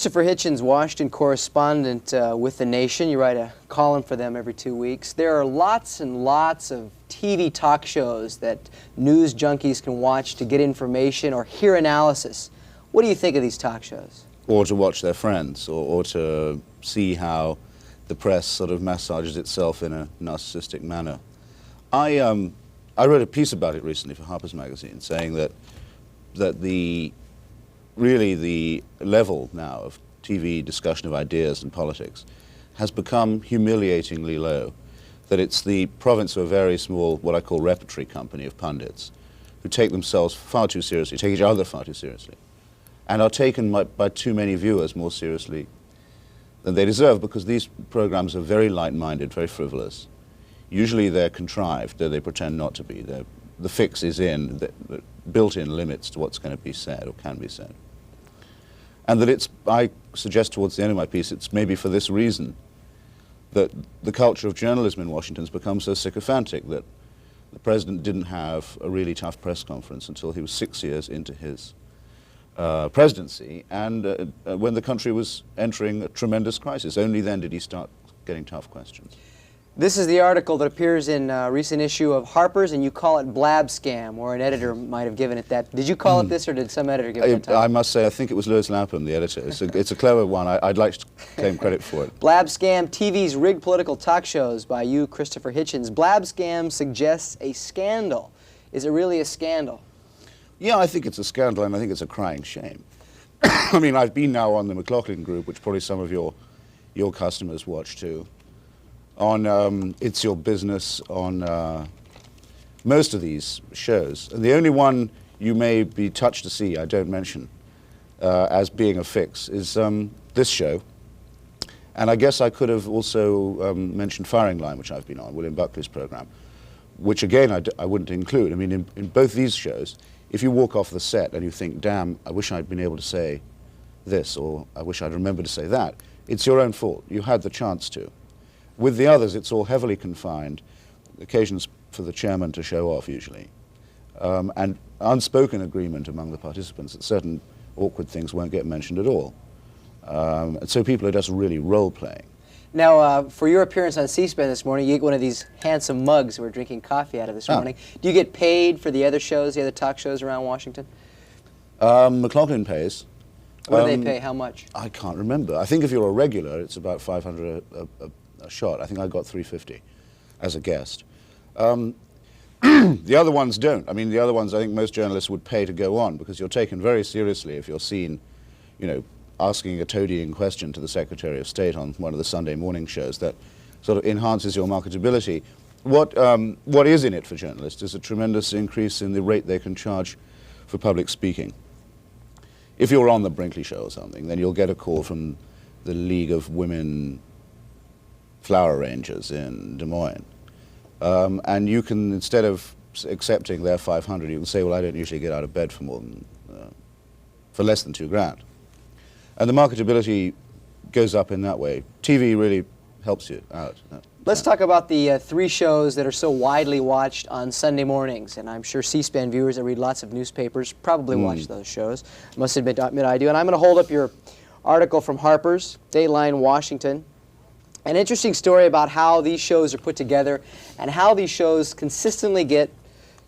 Christopher Hitchens, Washington correspondent with The Nation. You write a column for them every 2 weeks. There are lots and lots of TV talk shows that news junkies can watch to get information or hear analysis. What do you think of these talk shows? Or to watch their friends, or to see how the press sort of massages itself in a narcissistic manner. I wrote a piece about it recently for Harper's magazine, saying that really the level now of TV discussion of ideas and politics has become humiliatingly low, that it's the province of a very small, what I call repertory company of pundits, who take themselves far too seriously, take each other far too seriously, and are taken by too many viewers more seriously than they deserve, because these programs are very light-minded, very frivolous. Usually they're contrived, though they pretend not to be. The fix is in, the built-in limits to what's going to be said or can be said. And that it's, I suggest towards the end of my piece, it's maybe for this reason that the culture of journalism in Washington has become so sycophantic that the president didn't have a really tough press conference until he was 6 years into his presidency, and when the country was entering a tremendous crisis. Only then did he start getting tough questions. This is the article that appears in a recent issue of Harper's, and you call it Blabscam, or an editor might have given it that. Did you call it this, or did some editor give it that? I must say, I think it was Lewis Lapham, the editor. It's a clever one. I'd like to claim credit for it. Blabscam, TV's rigged political talk shows by you, Christopher Hitchens. Blabscam suggests a scandal. Is it really a scandal? Yeah, I think it's a scandal, and I think it's a crying shame. I mean, I've been now on the McLaughlin group, which probably some of your customers watch too, on It's Your Business, on most of these shows. And the only one you may be touched to see, I don't mention, as being a fix, is this show. And I guess I could have also mentioned Firing Line, which I've been on, William Buckley's program, which again I wouldn't include. I mean, in both these shows, if you walk off the set and you think, damn, I wish I'd been able to say this, or I wish I'd remembered to say that, it's your own fault. You had the chance to. With the others, it's all heavily confined, occasions for the chairman to show off usually, and unspoken agreement among the participants that certain awkward things won't get mentioned at all. And so people are just really role-playing. Now, for your appearance on C-SPAN this morning, you get one of these handsome mugs we're drinking coffee out of this morning. Do you get paid for the other shows, the other talk shows around Washington? McLaughlin pays. What do they pay? How much? I can't remember. I think if you're a regular, it's about $500 a shot. I think I got $350 as a guest. The other ones don't. I mean, the other ones I think most journalists would pay to go on, because you're taken very seriously if you're seen, you know, asking a toadying question to the Secretary of State on one of the Sunday morning shows. That sort of enhances your marketability. What is in it for journalists is a tremendous increase in the rate they can charge for public speaking. If you're on the Brinkley show or something, then you'll get a call from the League of Women Flower Arrangers in Des Moines. And you can, instead of accepting their $500, you can say, well, I don't usually get out of bed for more than, for less than $2 grand. And the marketability goes up in that way. TV really helps you out. Let's talk about the three shows that are so widely watched on Sunday mornings. And I'm sure C-SPAN viewers that read lots of newspapers probably watch those shows. Must admit I do. And I'm going to hold up your article from Harper's, Dateline Washington. An interesting story about how these shows are put together and how these shows consistently get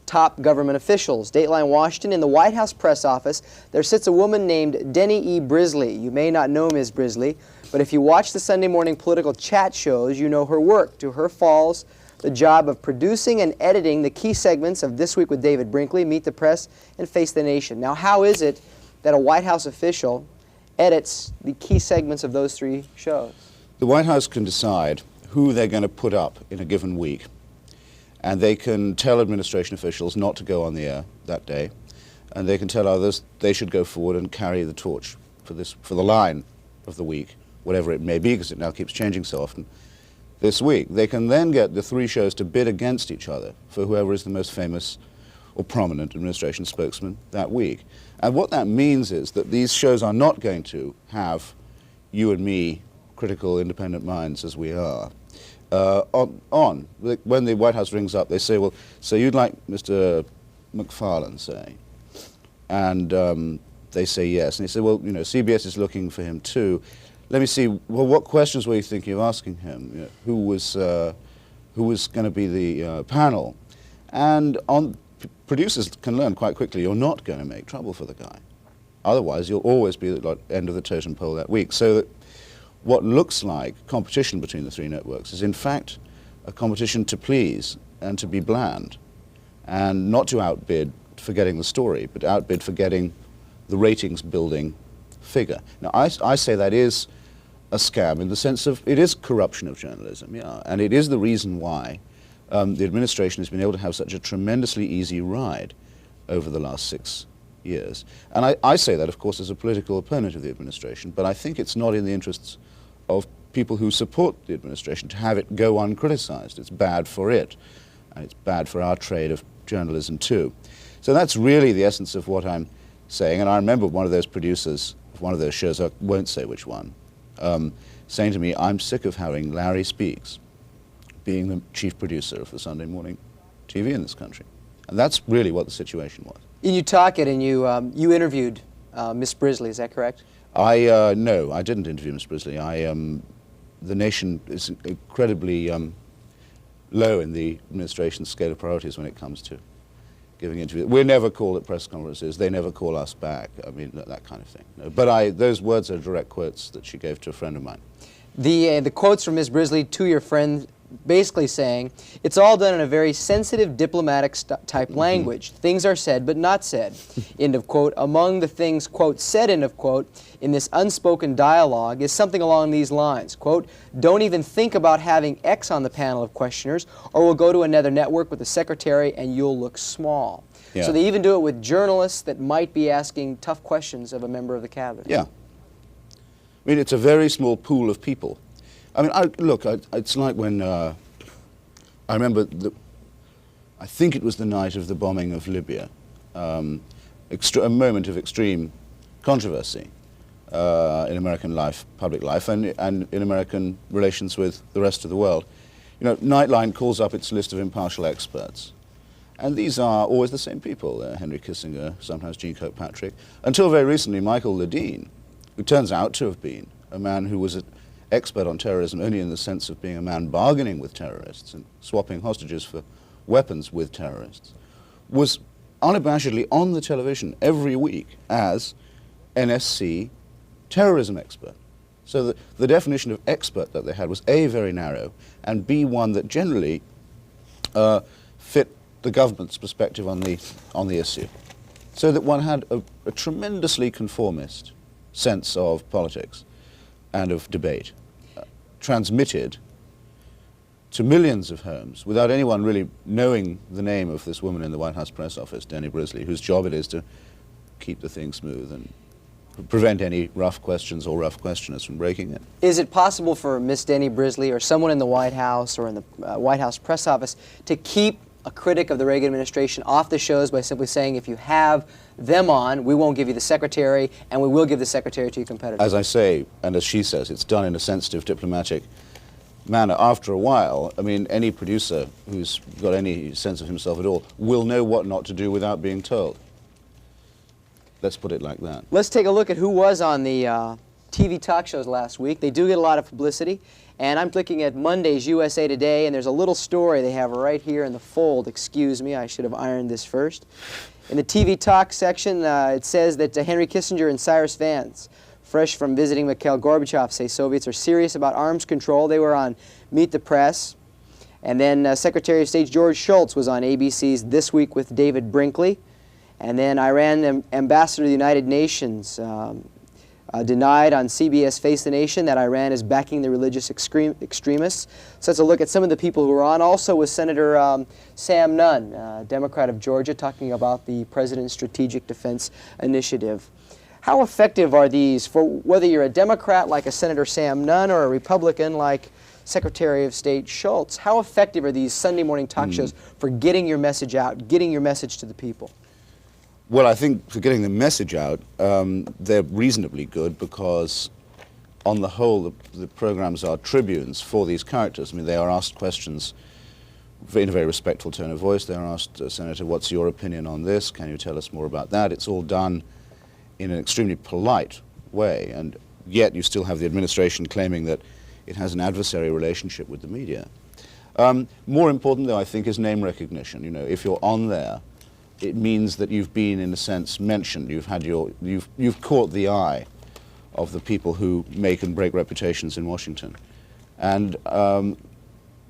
top government officials. Dateline Washington, in the White House press office, there sits a woman named Denny E. Brisley. You may not know Ms. Brisley, but if you watch the Sunday morning political chat shows, you know her work. To her falls the job of producing and editing the key segments of This Week with David Brinkley, Meet the Press, and Face the Nation. Now, how is it that a White House official edits the key segments of those three shows? The White House can decide who they're going to put up in a given week, and they can tell administration officials not to go on the air that day, and they can tell others they should go forward and carry the torch for the line of the week, whatever it may be, because it now keeps changing so often. This week, they can then get the three shows to bid against each other for whoever is the most famous or prominent administration spokesman that week. And what that means is that these shows are not going to have you and me, critical, independent minds as we are, when the White House rings up, they say, well, so you'd like Mr. McFarlane, say, and they say yes. And he said, well, you know, CBS is looking for him too. Let me see, well, what questions were you thinking of asking him? You know, who was going to be the panel? And producers can learn quite quickly you're not going to make trouble for the guy. Otherwise, you'll always be at the end of the totem pole that week. So that what looks like competition between the three networks is in fact a competition to please and to be bland, and not to outbid for getting the story, but outbid for getting the ratings building figure. Now, I say that is a scam in the sense of it is corruption of journalism, yeah, and it is the reason why the administration has been able to have such a tremendously easy ride over the last 6 years. And I say that, of course, as a political opponent of the administration, but I think it's not in the interests of people who support the administration to have it go uncriticized. It's bad for it, and it's bad for our trade of journalism too. So that's really the essence of what I'm saying. And I remember one of those producers of one of those shows, I won't say which one, saying to me, I'm sick of having Larry Speaks being the chief producer of the Sunday morning TV in this country. And that's really what the situation was. In Utah, and you interviewed Miss Brisley, is that correct? No, I didn't interview Miss Brisley. The nation is incredibly low in the administration's scale of priorities when it comes to giving interviews. We're never called at press conferences. They never call us back. I mean, that kind of thing. No, but those words are direct quotes that she gave to a friend of mine. The quotes from Ms. Brisley to your friend basically saying, it's all done in a very sensitive diplomatic type language. Things are said but not said, end of quote. Among the things, quote, said, end of quote, in this unspoken dialogue is something along these lines, quote, don't even think about having X on the panel of questioners or we'll go to another network with the secretary and you'll look small. Yeah. So they even do it with journalists that might be asking tough questions of a member of the cabinet. Yeah. I mean, it's a very small pool of people. I mean, look, it's like when I remember, I think it was the night of the bombing of Libya, a moment of extreme controversy in American life, public life, and in American relations with the rest of the world. You know, Nightline calls up its list of impartial experts, and these are always the same people, Henry Kissinger, sometimes Jeane Kirkpatrick, until very recently Michael Ledeen, who turns out to have been a man who was an expert on terrorism only in the sense of being a man bargaining with terrorists and swapping hostages for weapons with terrorists, was unabashedly on the television every week as NSC terrorism expert. So the definition of expert that they had was A, very narrow, and B, one that generally fit the government's perspective on the issue. So that one had a tremendously conformist sense of politics and of debate, transmitted to millions of homes without anyone really knowing the name of this woman in the White House press office, Denny Brisley, whose job it is to keep the thing smooth and prevent any rough questions or rough questioners from breaking it. Is it possible for Miss Denny Brisley or someone in the White House or in the White House press office to keep a critic of the Reagan administration off the shows by simply saying, if you have them on, we won't give you the secretary, and we will give the secretary to your competitor? As I say, and as she says, it's done in a sensitive diplomatic manner. After a while, I mean, any producer who's got any sense of himself at all will know what not to do without being told. Let's put it like that. Let's take a look at who was on the TV talk shows last week. They do get a lot of publicity. And I'm looking at Monday's USA Today, and there's a little story they have right here in the fold. Excuse me, I should have ironed this first. In the TV talk section, it says that Henry Kissinger and Cyrus Vance, fresh from visiting Mikhail Gorbachev, say Soviets are serious about arms control. They were on Meet the Press. And then Secretary of State George Shultz was on ABC's This Week with David Brinkley. And then Iran ambassador to the United Nations denied on CBS Face the Nation that Iran is backing the religious extremists. So let's a look at some of the people who were on. Also was Senator Sam Nunn, Democrat of Georgia, talking about the President's Strategic Defense Initiative. How effective are these for whether you're a Democrat like a Senator Sam Nunn or a Republican like Secretary of State Shultz? How effective are these Sunday morning talk shows for getting your message out, getting your message to the people? Well, I think for getting the message out, they're reasonably good because, on the whole, the programs are tribunes for these characters. I mean, they are asked questions in a very respectful tone of voice. They are asked, Senator, what's your opinion on this? Can you tell us more about that? It's all done in an extremely polite way, and yet you still have the administration claiming that it has an adversary relationship with the media. More important, though, I think, is name recognition. You know, if you're on there, it means that you've been, in a sense, mentioned. You've caught the eye of the people who make and break reputations in Washington. And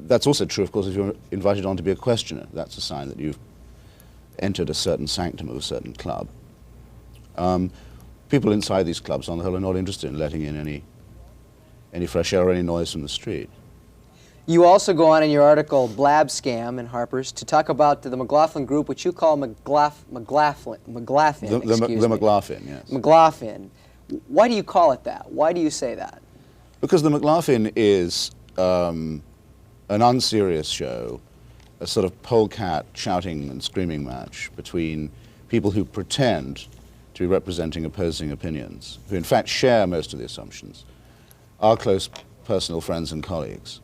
that's also true, of course, if you're invited on to be a questioner. That's a sign that you've entered a certain sanctum of a certain club. People inside these clubs, on the whole, are not interested in letting in any fresh air or any noise from the street. You also go on in your article, Blabscam in Harper's, to talk about the McLaughlin group, which you call McLaughlin, The McLaughlin, yes. McLaughlin. Why do you call it that? Why do you say that? Because the McLaughlin is an unserious show, a sort of polecat shouting and screaming match between people who pretend to be representing opposing opinions, who in fact share most of the assumptions, are close personal friends and colleagues,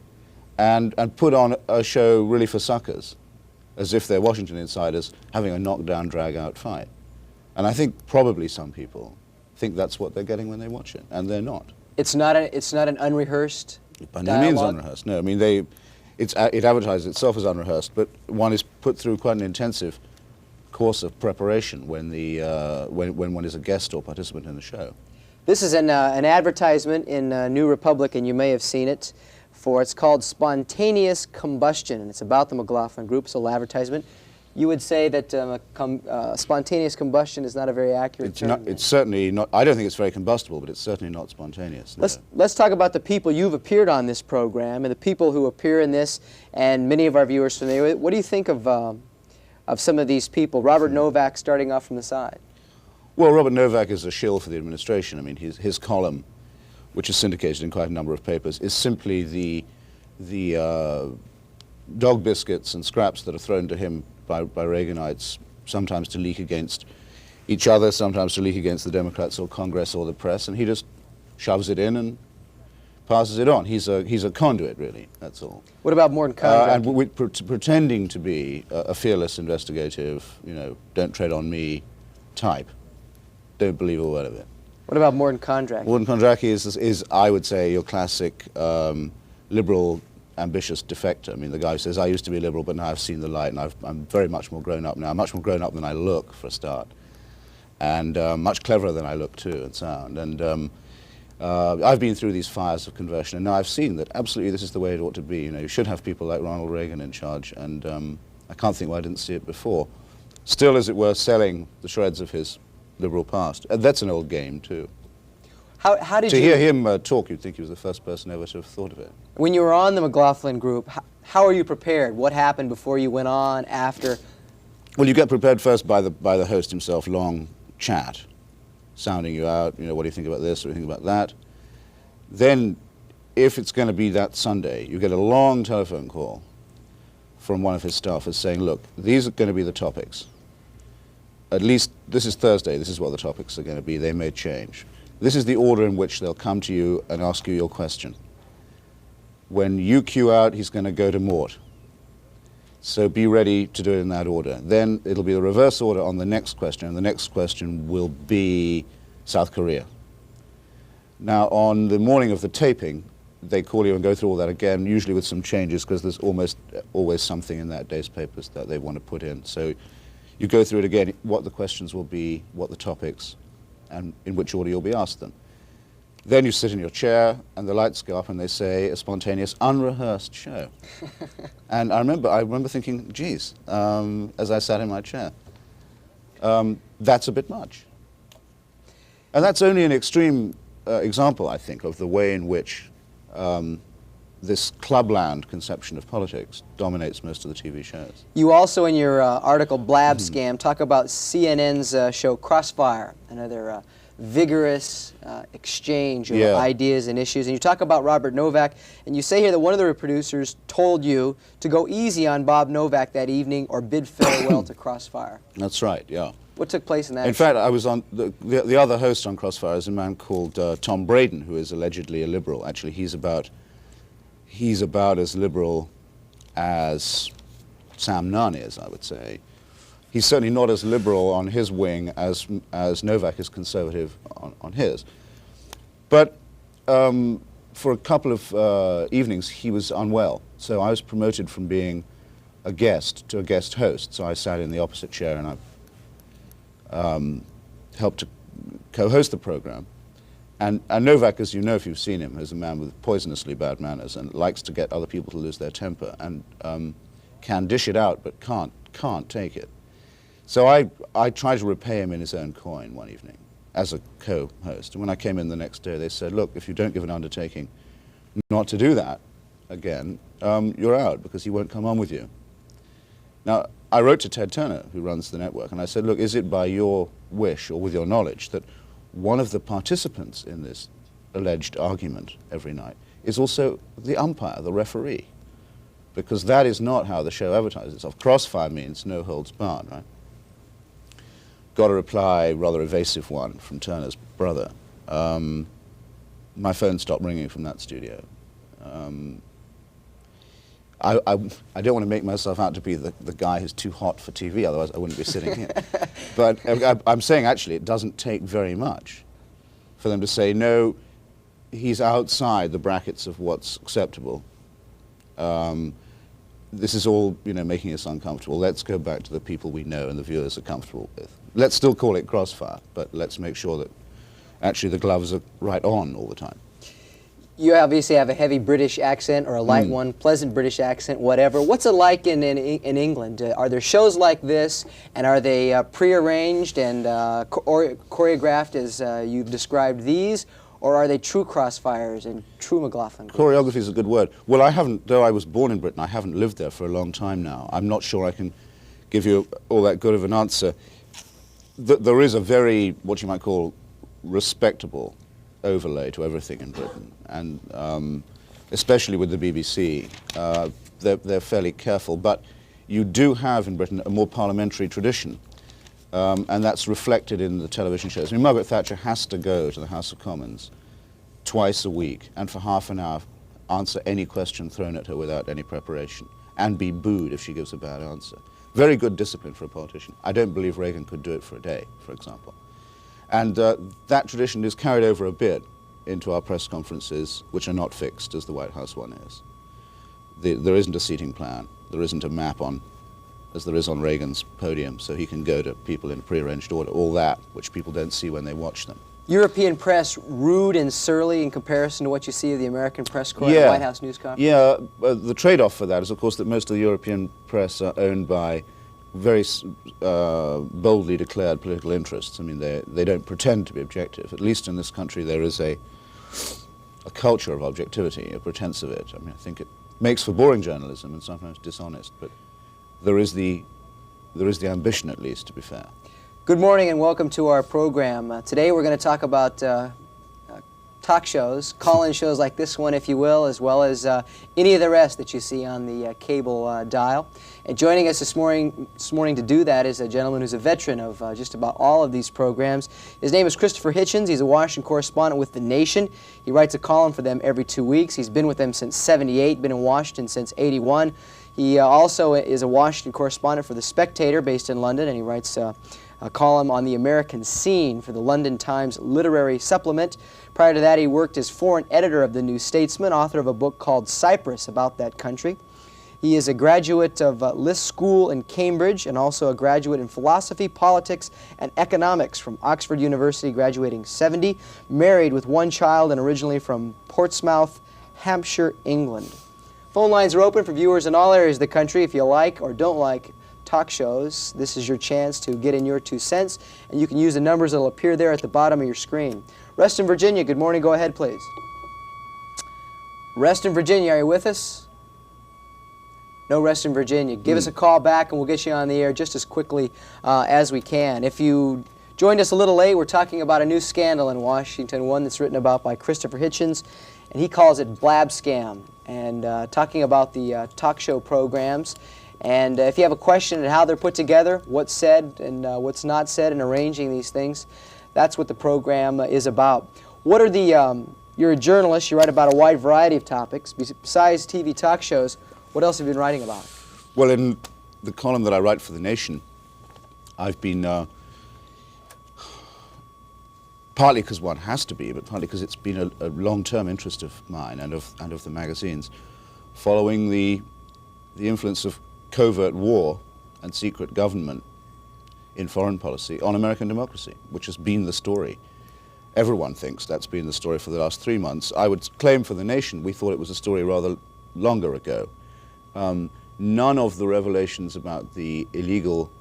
and put on a show really for suckers, as if they're Washington insiders having a knockdown, drag-out fight. And I think probably some people think that's what they're getting when they watch it, and they're not. It's not an unrehearsed By no means unrehearsed. No, I mean it advertises itself as unrehearsed, but one is put through quite an intensive course of preparation when one is a guest or participant in the show. This is an advertisement in New Republic, and you may have seen it. It's called Spontaneous Combustion, and it's about the McLaughlin group. It's a little advertisement. You would say that spontaneous combustion is not a very accurate term. It's certainly not. I don't think it's very combustible, but it's certainly not spontaneous. No. Let's talk about the people you've appeared on this program and the people who appear in this, and many of our viewers are familiar with it. What do you think of some of these people? Robert Novak, starting off from the side. Well, Robert Novak is a shill for the administration. I mean, his column, which is syndicated in quite a number of papers, is simply the dog biscuits and scraps that are thrown to him by Reaganites, sometimes to leak against each other, sometimes to leak against the Democrats or Congress or the press, and he just shoves it in and passes it on. He's a conduit, really, that's all. What about Morton Conrad? And pretending to be a fearless, investigative, you know, don't tread on me type. Don't believe a word of it. What about Morton Kondracki? Morton Kondracki is, I would say, your classic liberal, ambitious defector. I mean, the guy who says, I used to be liberal, but now I've seen the light, and I'm very much more grown up now. I'm much more grown up than I look, for a start. And much cleverer than I look, too, and sound. And I've been through these fires of conversion, and now I've seen that absolutely this is the way it ought to be. You know, you should have people like Ronald Reagan in charge, and I can't think why I didn't see it before. Still, as it were, selling the shreds of his liberal past. And that's an old game, too. How did to hear him talk, you'd think he was the first person ever to have thought of it. When you were on the McLaughlin group, how are you prepared? What happened before you went on, after? Well, you get prepared first by the host himself, long chat, sounding you out, you know, what do you think about this, what do you think about that? Then, if it's going to be that Sunday, you get a long telephone call from one of his staffers saying, look, these are going to be the topics. At least, this is Thursday, this is what the topics are going to be, they may change. This is the order in which they'll come to you and ask you your question. When you cue out, he's going to go to Mort. So be ready to do it in that order. Then it'll be the reverse order on the next question, and the next question will be South Korea. Now, on the morning of the taping, they call you and go through all that again, usually with some changes, because there's almost always something in that day's papers that they want to put in. So you go through it again, what the questions will be, what the topics, and in which order you'll be asked them. Then you sit in your chair, and the lights go up, and they say, a spontaneous, unrehearsed show. And I remember thinking, geez, as I sat in my chair, that's a bit much. And that's only an extreme example, I think, of the way in which this clubland conception of politics dominates most of the TV shows. You also, in your article, Blabscam, talk about CNN's show Crossfire, another vigorous exchange of ideas and issues. And you talk about Robert Novak, and you say here that one of the producers told you to go easy on Bob Novak that evening or bid farewell to Crossfire. That's right, yeah. What took place in that? In fact, I was on, the other host on Crossfire is a man called Tom Braden, who is allegedly a liberal. Actually, he's about as liberal as Sam Nunn is, I would say. he's certainly not as liberal on his wing as Novak is conservative on his. But for a couple of evenings, he was unwell. So I was promoted from being a guest to a guest host. So I sat in the opposite chair and I helped to co-host the program. And Novak, as you know if you've seen him, is a man with poisonously bad manners and likes to get other people to lose their temper and can dish it out but can't take it. So I tried to repay him in his own coin one evening as a co-host. And when I came in the next day, they said, look, if you don't give an undertaking not to do that again, you're out because he won't come on with you. Now, I wrote to Ted Turner, who runs the network, and I said, look, is it by your wish or with your knowledge that one of the participants in this alleged argument every night is also the umpire, the referee? Because that is not how the show advertises itself. Crossfire means no holds barred, right? Got a reply, rather evasive one, from Turner's brother. My phone stopped ringing from that studio. I don't want to make myself out to be the guy who's too hot for TV, otherwise I wouldn't be sitting here. But I'm saying, actually, it doesn't take very much for them to say, no, he's outside the brackets of what's acceptable. This is all, making us uncomfortable. Let's go back to the people we know and the viewers are comfortable with. Let's still call it Crossfire, but let's make sure that actually the gloves are right on all the time. You obviously have a heavy British accent or a light one, pleasant British accent, whatever. What's it like in England? Are there shows like this, and are they prearranged and choreographed as you've described these, or are they true Crossfires and true McLaughlin? Choreography is a good word. Well, I haven't, though I was born in Britain, I haven't lived there for a long time now. I'm not sure I can give you all that good of an answer. There is a very, what you might call, respectable overlay to everything in Britain, and especially with the BBC, they're fairly careful. But you do have in Britain a more parliamentary tradition, and that's reflected in the television shows. I mean, Margaret Thatcher has to go to the House of Commons twice a week, and for half an hour answer any question thrown at her without any preparation, and be booed if she gives a bad answer. Very good discipline for a politician. I don't believe Reagan could do it for a day, for example. And that tradition is carried over a bit into our press conferences, which are not fixed, as the White House one is. There isn't a seating plan. There isn't a map on, as there is on Reagan's podium, so he can go to people in prearranged order, all that, which people don't see when they watch them. European press rude and surly in comparison to what you see of the American press corps at the White House news conference? Yeah, the trade-off for that is, of course, that most of the European press are owned by very boldly declared political interests. I mean, they don't pretend to be objective. At least in this country, there is a culture of objectivity, a pretense of it. I mean, I think it makes for boring journalism and sometimes dishonest, but there is the ambition, at least, to be fair. Good morning and welcome to our program. Today we're going to talk about talk shows, call-in shows like this one, if you will, as well as any of the rest that you see on the cable dial. And joining us this morning to do that is a gentleman who's a veteran of just about all of these programs. His name is Christopher Hitchens. He's a Washington correspondent with The Nation. He writes a column for them every 2 weeks. He's been with them since '78, been in Washington since '81. He also is a Washington correspondent for The Spectator, based in London, and he writes a column on the American scene for the London Times Literary Supplement. Prior to that, he worked as foreign editor of the New Statesman, author of a book called Cyprus about that country. He is a graduate of Liss School in Cambridge and also a graduate in philosophy, politics, and economics from Oxford University, graduating '70, married with one child and originally from Portsmouth, Hampshire, England. Phone lines are open for viewers in all areas of the country. If you like or don't like talk shows, this is your chance to get in your 2 cents, and you can use the numbers that will appear there at the bottom of your screen. Reston, Virginia, good morning. Go ahead, please. Reston, Virginia, are you with us? No, Reston, Virginia. Give us a call back, and we'll get you on the air just as quickly as we can. If you joined us a little late, we're talking about a new scandal in Washington, one that's written about by Christopher Hitchens, and he calls it Blabscam, and talking about the talk show programs. And if you have a question on how they're put together, what's said and what's not said in arranging these things, that's what the program is about. What are the, you're a journalist, you write about a wide variety of topics. Besides TV talk shows, what else have you been writing about? Well, in the column that I write for The Nation, I've been, partly because one has to be, but partly because it's been a long-term interest of mine and of the magazines, following the influence of covert war and secret government in foreign policy on American democracy, which has been the story. Everyone thinks that's been the story for the last 3 months. I would claim for the nation, we thought it was a story rather longer ago. None of the revelations about the illegal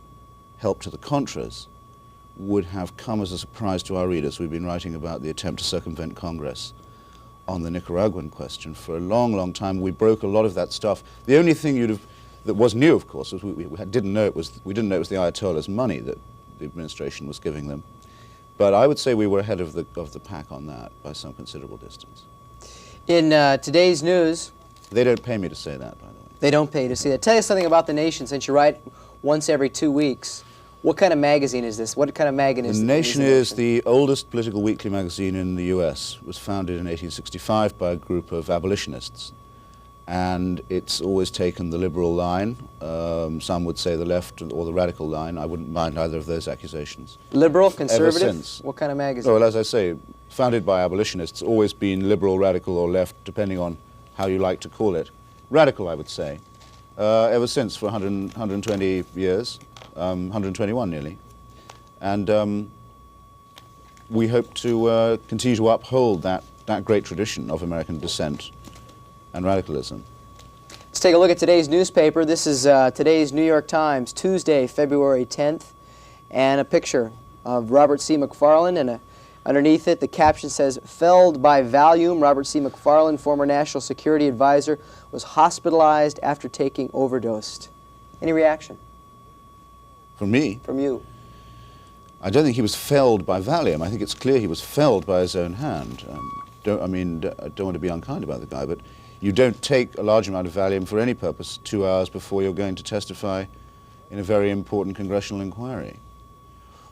help to the Contras would have come as a surprise to our readers. We've been writing about the attempt to circumvent Congress on the Nicaraguan question for a long, long time. We broke a lot of that stuff. The only thing that was new, of course, was we didn't know it was the Ayatollah's money that the administration was giving them. But I would say we were ahead of the pack on that by some considerable distance. In today's news... They don't pay me to say that, by the way. They don't pay you to see that. Tell us something about The Nation, since you write once every 2 weeks. What kind of magazine is this? What kind of magazine is The Nation is the oldest political weekly magazine in the U.S. It was founded in 1865 by a group of abolitionists. And it's always taken the liberal line. Some would say the left or the radical line. I wouldn't mind either of those accusations. Liberal, conservative? Ever since. What kind of magazine? Well, as I say, founded by abolitionists, always been liberal, radical, or left, depending on how you like to call it. Radical, I would say. Ever since, for 120 years, 121 nearly. And we hope to continue to uphold that great tradition of American dissent and radicalism. Let's take a look at today's newspaper. This is today's New York Times, Tuesday, February 10th, and a picture of Robert C. McFarlane, and underneath it the caption says, "Felled by Valium, Robert C. McFarlane, former National Security Advisor, was hospitalized after taking overdose." Any reaction? From me? From you? I don't think he was felled by Valium. I think it's clear he was felled by his own hand. I don't want to be unkind about the guy, but you don't take a large amount of Valium for any purpose 2 hours before you're going to testify in a very important congressional inquiry.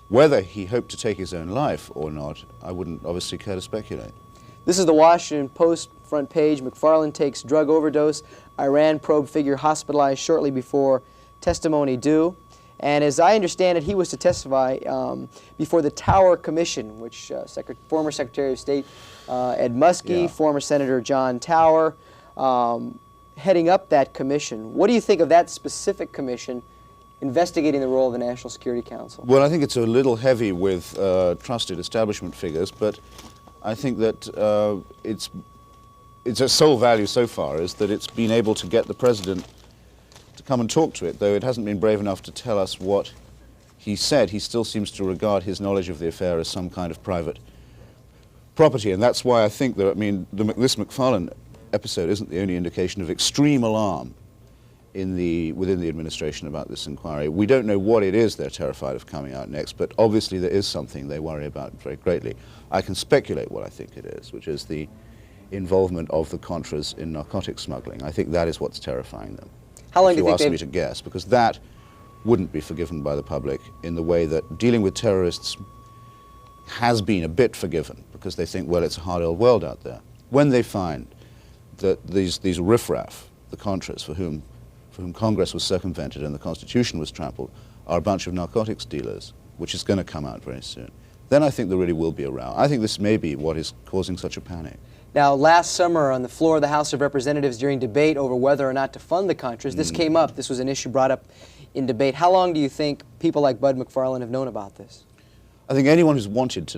Whether he hoped to take his own life or not, I wouldn't obviously care to speculate. This is the Washington Post front page. McFarlane takes drug overdose. Iran probe figure hospitalized shortly before testimony due. And as I understand it, he was to testify before the Tower Commission, which former Secretary of State Ed Muskie, former Senator John Tower, heading up that commission. What do you think of that specific commission investigating the role of the National Security Council? Well, I think it's a little heavy with trusted establishment figures, but I think that its sole value so far is that it's been able to get the President to come and talk to it, though it hasn't been brave enough to tell us what he said. He still seems to regard his knowledge of the affair as some kind of private property, and that's why I think that, this McFarlane episode isn't the only indication of extreme alarm within the administration about this inquiry. We don't know what it is they're terrified of coming out next, but obviously there is something they worry about very greatly. I can speculate what I think it is, which is the involvement of the Contras in narcotic smuggling. I think that is what's terrifying them. How long if do you you think ask me to guess, because that wouldn't be forgiven by the public in the way that dealing with terrorists has been a bit forgiven, because they think, well, it's a hard old world out there. When they find that these riffraff, the Contras, for whom Congress was circumvented and the Constitution was trampled, are a bunch of narcotics dealers, which is going to come out very soon, then I think there really will be a row. I think this may be what is causing such a panic. Now, last summer on the floor of the House of Representatives during debate over whether or not to fund the Contras, this came up. This was an issue brought up in debate. How long do you think people like Bud McFarlane have known about this? I think anyone who's wanted to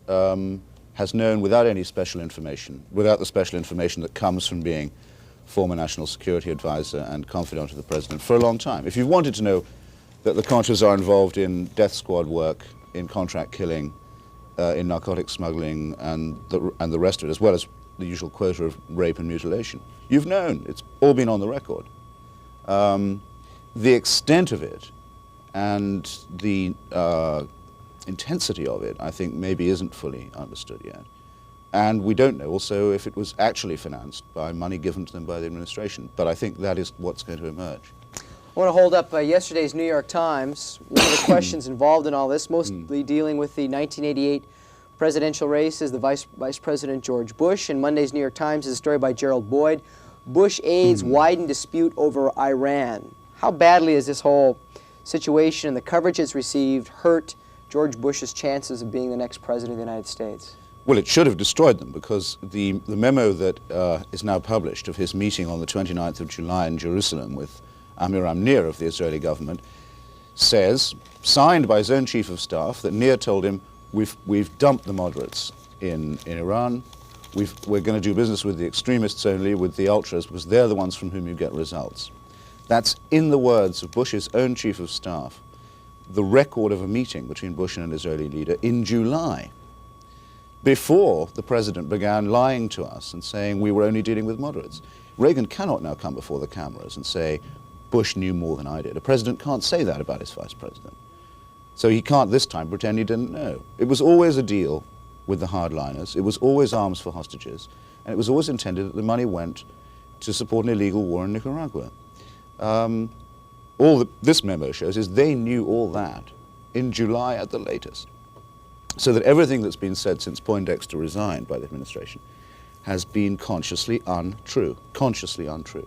know has known without any special information, without the special information that comes from being former National Security Advisor and confidant of the President for a long time. If you've wanted to know that the Contras are involved in death squad work, in contract killing, in narcotic smuggling and the rest of it, as well as the usual quota of rape and mutilation, you've known. It's all been on the record. The extent of it and the intensity of it, I think, maybe isn't fully understood yet. And we don't know also if it was actually financed by money given to them by the administration. But I think that is what's going to emerge. I want to hold up yesterday's New York Times. One of the questions involved in all this, mostly dealing with the 1988 presidential race, is the Vice President George Bush. And Monday's New York Times is a story by Gerald Boyd. Bush aides widen dispute over Iran. How badly is this whole situation and the coverage it's received hurt George Bush's chances of being the next president of the United States? Well, it should have destroyed them, because the memo that is now published of his meeting on the 29th of July in Jerusalem with Amiram Nir of the Israeli government says, signed by his own chief of staff, that Nir told him, we've dumped the moderates in Iran. We're going to do business with the extremists only, with the ultras, because they're the ones from whom you get results. That's, in the words of Bush's own chief of staff, the record of a meeting between Bush and an Israeli leader in July, before the president began lying to us and saying we were only dealing with moderates. Reagan cannot now come before the cameras and say, Bush knew more than I did. A president can't say that about his vice president. So he can't this time pretend he didn't know. It was always a deal with the hardliners. It was always arms for hostages. And it was always intended that the money went to support an illegal war in Nicaragua. All this memo shows is they knew all that in July at the latest. So that everything that's been said since Poindexter resigned by the administration has been consciously untrue. Consciously untrue.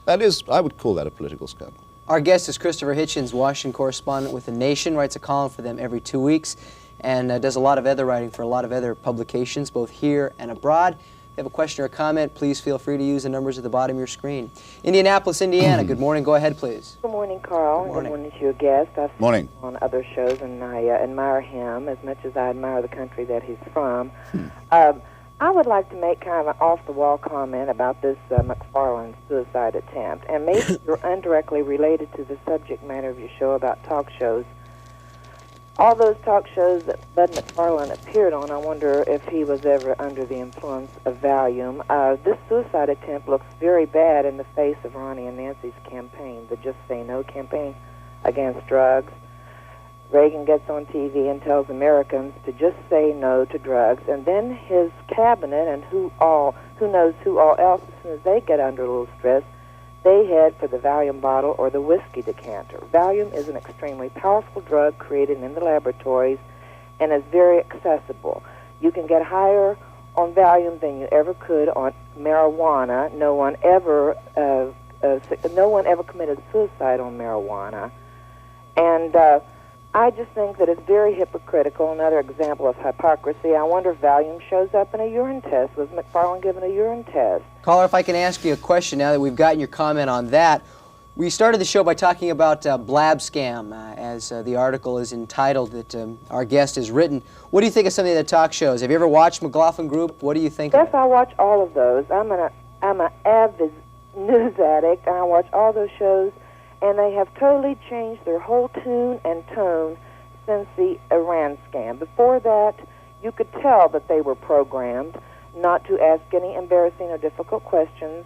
That is, I would call that a political scandal. Our guest is Christopher Hitchens, Washington correspondent with The Nation, writes a column for them every 2 weeks, and does a lot of other writing for a lot of other publications, both here and abroad. If you have a question or a comment, please feel free to use the numbers at the bottom of your screen. Indianapolis, Indiana, good morning. Go ahead, please. Good morning, Carl. Good morning. Good morning to your guest. I've seen Morning. him on other shows, and I admire him as much as I admire the country that he's from. I would like to make kind of an off-the-wall comment about this McFarland suicide attempt, and maybe you're indirectly related to the subject matter of your show about talk shows. All those talk shows that Bud McFarland appeared on, I wonder if he was ever under the influence of Valium. This suicide attempt looks very bad in the face of Ronnie and Nancy's campaign, the Just Say No campaign against drugs. Reagan gets on TV and tells Americans to just say no to drugs, and then his cabinet and who knows who all else, as soon as they get under a little stress, they head for the Valium bottle or the whiskey decanter. Valium is an extremely powerful drug created in the laboratories and is very accessible. You can get higher on Valium than you ever could on marijuana. No one ever committed suicide on marijuana. And I just think that it's very hypocritical, another example of hypocrisy. I wonder if Valium shows up in a urine test. Was McFarland given a urine test? Caller, if I can ask you a question now that we've gotten your comment on that. We started the show by talking about Blabscam, as the article is entitled that our guest has written. What do you think of some of the talk shows? Have you ever watched McLaughlin Group? What do you think of it? Yes, I watch all of those. I'm an avid news addict, and I watch all those shows. And they have totally changed their whole tune and tone since the Iran scam. Before that, you could tell that they were programmed not to ask any embarrassing or difficult questions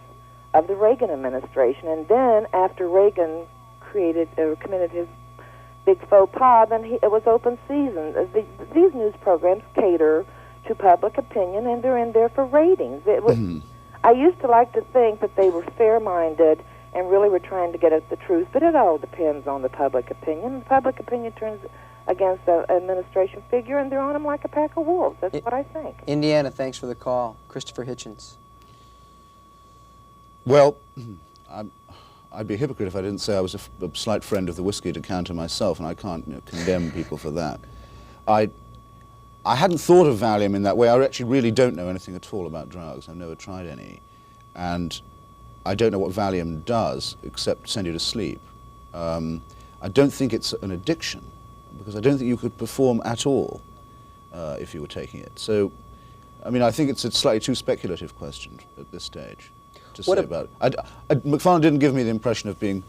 of the Reagan administration. And then, after Reagan committed his big faux pas, then it was open season. These news programs cater to public opinion, and they're in there for ratings. I used to like to think that they were fair-minded and really we're trying to get at the truth, but it all depends on the public opinion. The public opinion turns against an administration figure, and they're on them like a pack of wolves. That's what I think. Indiana, thanks for the call. Christopher Hitchens. Well, I'd be a hypocrite if I didn't say I was a slight friend of the whiskey decanter myself, and I can't condemn people for that. I hadn't thought of Valium in that way. I actually really don't know anything at all about drugs. I've never tried any. And I don't know what Valium does except send you to sleep. I don't think it's an addiction, because I don't think you could perform at all if you were taking it. So, I mean, I think it's a slightly too speculative question at this stage to say about it. McFarland didn't give me the impression of being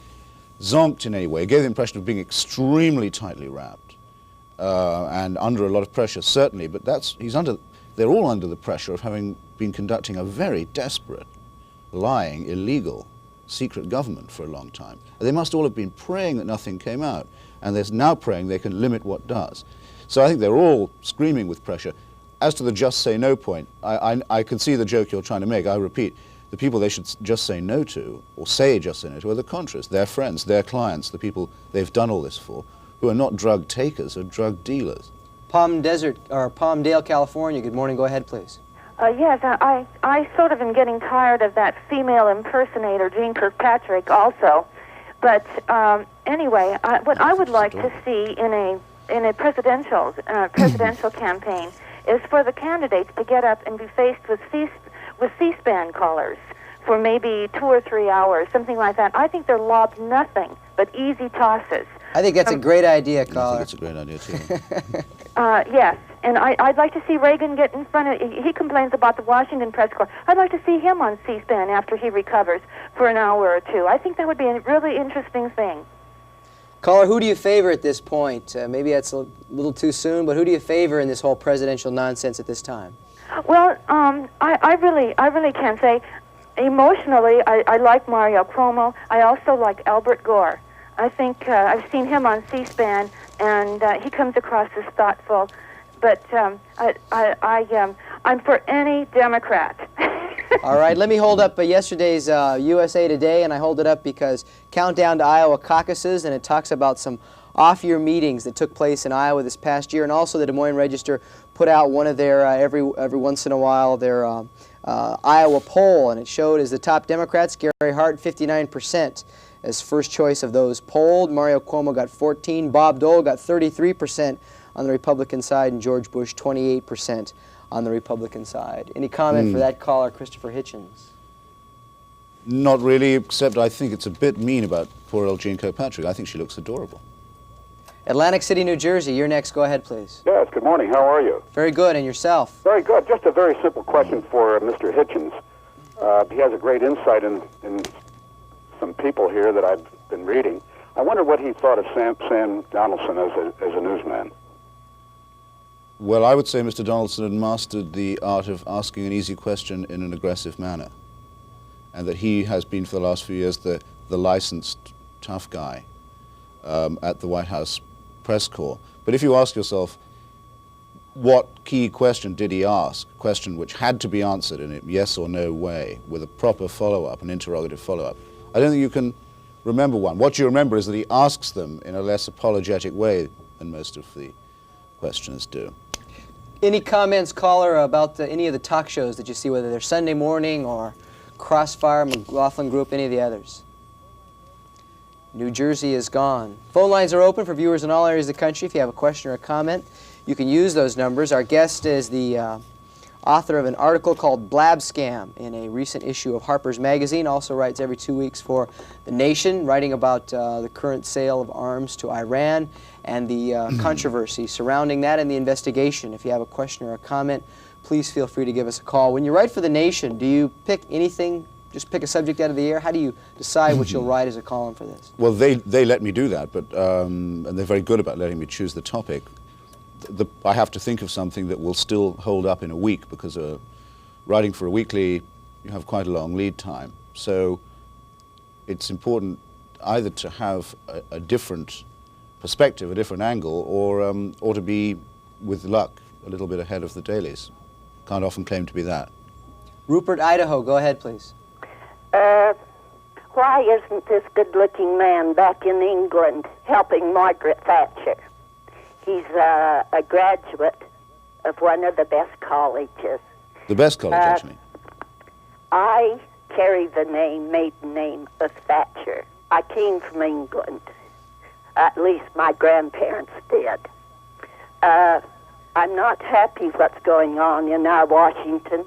zonked in any way. He gave the impression of being extremely tightly wrapped and under a lot of pressure, certainly, but they're all under the pressure of having been conducting a very desperate, lying, illegal, secret government for a long time. They must all have been praying that nothing came out, and they're now praying they can limit what does. So I think they're all screaming with pressure. As to the just say no point, I can see the joke you're trying to make. I repeat, the people they should just say no to, or say just say no to, are the Contras, their friends, their clients, the people they've done all this for, who are not drug takers, are drug dealers. Palmdale, California. Good morning. Go ahead, please. Yes, I sort of am getting tired of that female impersonator, Jean Kirkpatrick, also. But anyway, what I would like to see in a presidential campaign is for the candidates to get up and be faced with C-SPAN callers for maybe 2 or 3 hours, something like that. I think they're lobbed nothing but easy tosses. I think that's a great idea, caller. I think it's a great idea, too. Yes, and I'd like to see Reagan get in front of... He complains about the Washington press corps. I'd like to see him on C-SPAN after he recovers for an hour or two. I think that would be a really interesting thing. Caller, who do you favor at this point? Maybe that's a little too soon, but who do you favor in this whole presidential nonsense at this time? Well, I really can't say. Emotionally, I like Mario Cuomo. I also like Albert Gore. I think I've seen him on C-SPAN, and he comes across as thoughtful. But I'm for any Democrat. All right, let me hold up yesterday's USA Today, and I hold it up because countdown to Iowa caucuses, and it talks about some off-year meetings that took place in Iowa this past year, and also the Des Moines Register put out one of their every once in a while their Iowa poll, and it showed as the top Democrats, Gary Hart 59% as first choice of those polled. Mario Cuomo got 14%, Bob Dole got 33% on the Republican side, and George Bush 28% on the Republican side. Any comment for that caller, Christopher Hitchens? Not really, except I think it's a bit mean about poor old Jean Kirkpatrick. I think she looks adorable. Atlantic City, New Jersey, you're next. Go ahead, please. Yes, good morning. How are you? Very good, and yourself? Very good. Just a very simple question for Mr. Hitchens. He has a great insight in some people here that I've been reading. I wonder what he thought of Sam Donaldson as a newsman. Well, I would say Mr. Donaldson had mastered the art of asking an easy question in an aggressive manner, and that he has been for the last few years the licensed tough guy at the White House press corps. But if you ask yourself, what key question did he ask, a question which had to be answered in a yes or no way, with a proper follow-up, an interrogative follow-up, I don't think you can remember one. What you remember is that he asks them in a less apologetic way than most of the questioners do. Any comments, caller, about any of the talk shows that you see, whether they're Sunday Morning or Crossfire, McLaughlin Group, any of the others? New Jersey is gone. Phone lines are open for viewers in all areas of the country. If you have a question or a comment, you can use those numbers. Our guest is the author of an article called Blabscam in a recent issue of Harper's Magazine. Also writes every 2 weeks for The Nation, writing about the current sale of arms to Iran and the controversy surrounding that and the investigation. If you have a question or a comment, please feel free to give us a call. When you write for The Nation, do you pick anything, just pick a subject out of the air? How do you decide what you'll write as a column for this? Well, they let me do that, but and they're very good about letting me choose the topic. I have to think of something that will still hold up in a week, because writing for a weekly, you have quite a long lead time. So it's important either to have a different perspective, a different angle, or to be, with luck, a little bit ahead of the dailies. Can't often claim to be that. Rupert, Idaho, go ahead, please. Why isn't this good-looking man back in England helping Margaret Thatcher? He's a graduate of one of the best colleges. The best college, actually. I carry the maiden name of Thatcher. I came from England. At least my grandparents did. I'm not happy what's going on in our Washington.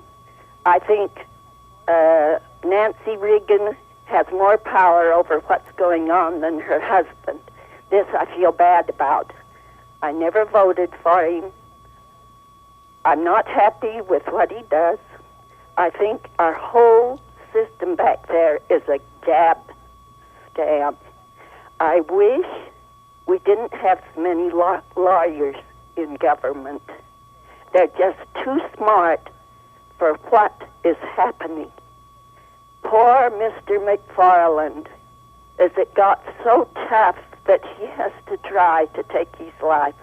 I think Nancy Reagan has more power over what's going on than her husband. This I feel bad about. I never voted for him. I'm not happy with what he does. I think our whole system back there is a gab scam. I wish we didn't have so many lawyers in government. They're just too smart for what is happening. Poor Mr. McFarland, as it got so tough that he has to try to take his life.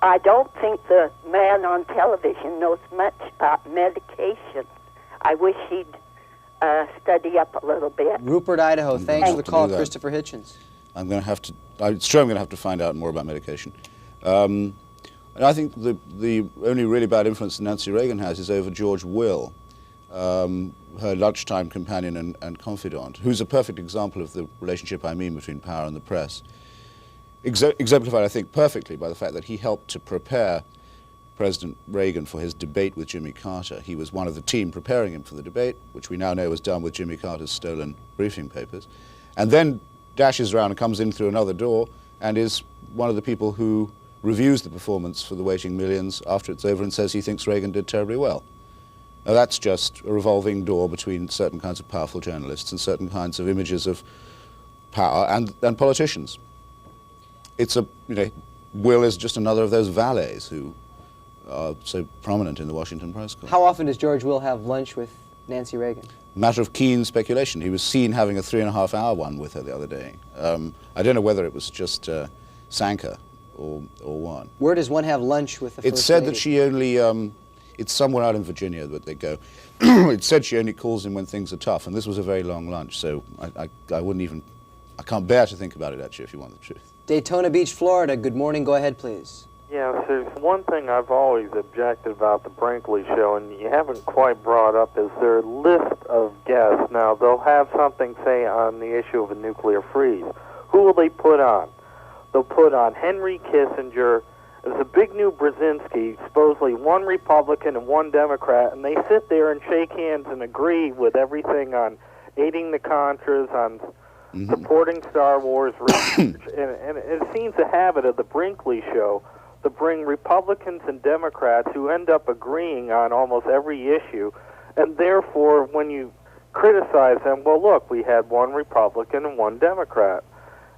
I don't think the man on television knows much about medications. I wish he'd study up a little bit. Rupert, Idaho, thanks for the call, Christopher Hitchens. It's true I'm going to have to find out more about medication. I think the only really bad influence Nancy Reagan has is over George Will. her lunchtime companion and confidant, who's a perfect example of the relationship I mean between power and the press. Exemplified, I think, perfectly by the fact that he helped to prepare President Reagan for his debate with Jimmy Carter. He was one of the team preparing him for the debate, which we now know was done with Jimmy Carter's stolen briefing papers, and then dashes around and comes in through another door and is one of the people who reviews the performance for the waiting millions after it's over and says he thinks Reagan did terribly well. Now that's just a revolving door between certain kinds of powerful journalists and certain kinds of images of power and politicians. It's a, Will is just another of those valets who are so prominent in the Washington press corps. How often does George Will have lunch with Nancy Reagan? Matter of keen speculation. He was seen having a 3.5-hour one with her the other day. I don't know whether it was just Sanka or what. Where does one have lunch with the First It's said Lady? that she only, it's somewhere out in Virginia that they go. It said she only calls him when things are tough, and this was a very long lunch, so I wouldn't even, I can't bear to think about it, actually, if you want the truth. Daytona Beach, Florida. Good morning. Go ahead, please. Yeah, so one thing I've always objected about the Brinkley show, and you haven't quite brought up, is their list of guests. Now, they'll have something, say, on the issue of a nuclear freeze. Who will they put on? They'll put on Henry Kissinger. There's a big new Brzezinski, supposedly one Republican and one Democrat, and they sit there and shake hands and agree with everything on aiding the Contras, on supporting Star Wars research. and it seems a habit of the Brinkley show to bring Republicans and Democrats who end up agreeing on almost every issue, and therefore when you criticize them, well, look, we had one Republican and one Democrat.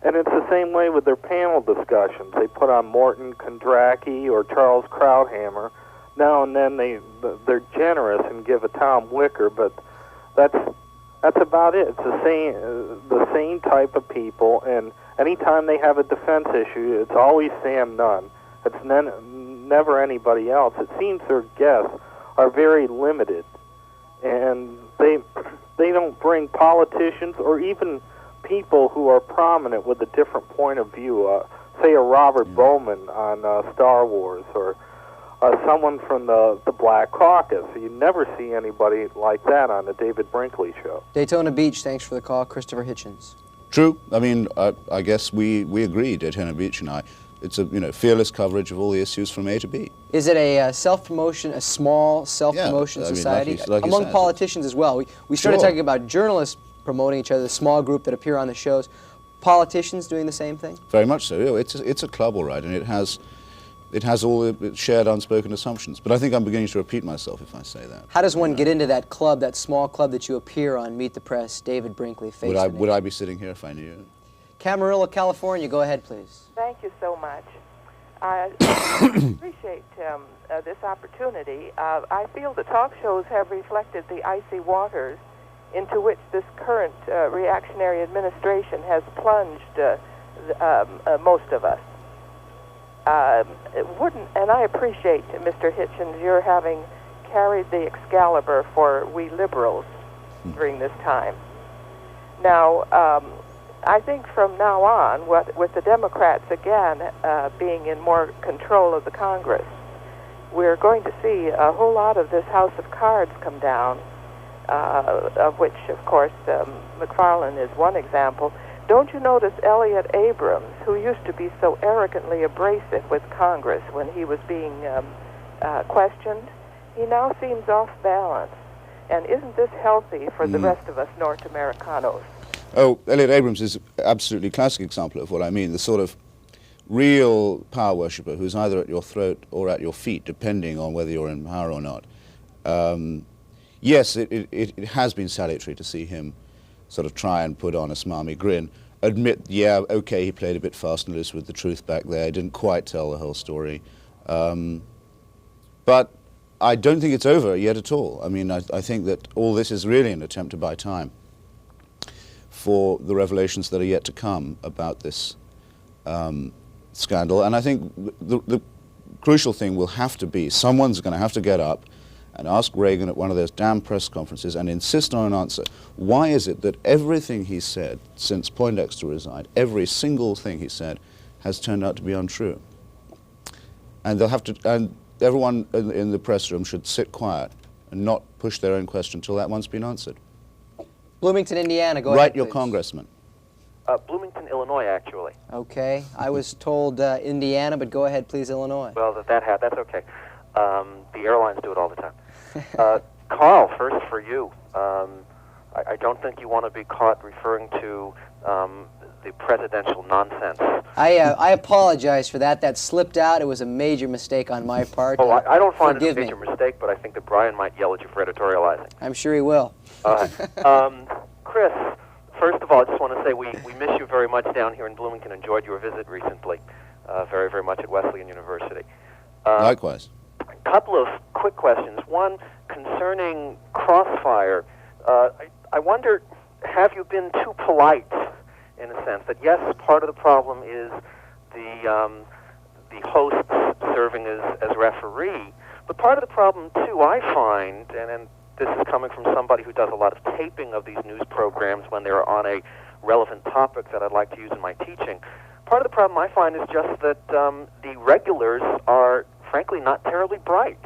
And it's the same way with their panel discussions. They put on Morton Kondracki or Charles Krauthammer. Now and then they're generous and give a Tom Wicker, but that's about it. It's the same type of people, and anytime they have a defense issue, it's always Sam Nunn. It's never anybody else. It seems their guests are very limited, and they don't bring politicians or even people who are prominent with a different point of view. Say a Robert Bowman on Star Wars, or someone from the Black Caucus. You never see anybody like that on the David Brinkley show. Daytona Beach, thanks for the call. Christopher Hitchens. True. I mean, I guess we agree, Daytona Beach and I. It's a fearless coverage of all the issues from A to B. Is it a self-promotion, a small self-promotion society? Like you among said, politicians as well. We started talking about journalists promoting each other, the small group that appear on the shows. Politicians doing the same thing? Very much so. It's a club, all right, and it has all the shared unspoken assumptions. But I think I'm beginning to repeat myself if I say that. How does one get into that club, that small club that you appear on Meet the Press, David Brinkley, Face the Would I be sitting here if I knew you? Camarillo, California, go ahead, please. Thank you so much. I appreciate this opportunity. I feel the talk shows have reflected the icy waters into which this current reactionary administration has plunged most of us. And I appreciate, Mr. Hitchens, your having carried the Excalibur for we liberals during this time. Now, I think from now on, with the Democrats again being in more control of the Congress, we're going to see a whole lot of this house of cards come down, of which, of course, McFarlane is one example. Don't you notice Elliott Abrams, who used to be so arrogantly abrasive with Congress when he was being questioned? He now seems off balance. And isn't this healthy for the rest of us North Americanos? Oh, Elliott Abrams is an absolutely classic example of what I mean, the sort of real power worshipper who's either at your throat or at your feet, depending on whether you're in power or not. Yes, it has been salutary to see him sort of try and put on a smarmy grin, admit, yeah, okay, he played a bit fast and loose with the truth back there, didn't quite tell the whole story. But I don't think it's over yet at all. I mean, I think that all this is really an attempt to buy time for the revelations that are yet to come about this scandal. And I think the crucial thing will have to be someone's going to have to get up and ask Reagan at one of those damn press conferences and insist on an answer. Why is it that everything he said since Poindexter resigned, every single thing he said, has turned out to be untrue? And they'll have to, and everyone in the press room should sit quiet and not push their own question until that one's been answered. Bloomington, Indiana, go ahead, Write your please. congressman. Bloomington, Illinois, actually. Okay, I was told Indiana, but go ahead, please, Illinois. Well, that's okay. The airlines do it all the time. Carl, first for you. I don't think you want to be caught referring to the presidential nonsense. I apologize for that. That slipped out. It was a major mistake on my part. Oh, I don't find it a Forgive me. major mistake, but I think that Brian might yell at you for editorializing. I'm sure he will. Chris, first of all, I just want to say we miss you very much down here in Bloomington. Enjoyed your visit recently, very, very much at Wesleyan University. Likewise. A couple of quick questions. One, concerning Crossfire, I wonder, have you been too polite, in a sense, that yes, part of the problem is the hosts serving as referee, but part of the problem, too, I find, and this is coming from somebody who does a lot of taping of these news programs when they're on a relevant topic that I'd like to use in my teaching, part of the problem I find is just that the regulars are, frankly, not terribly bright.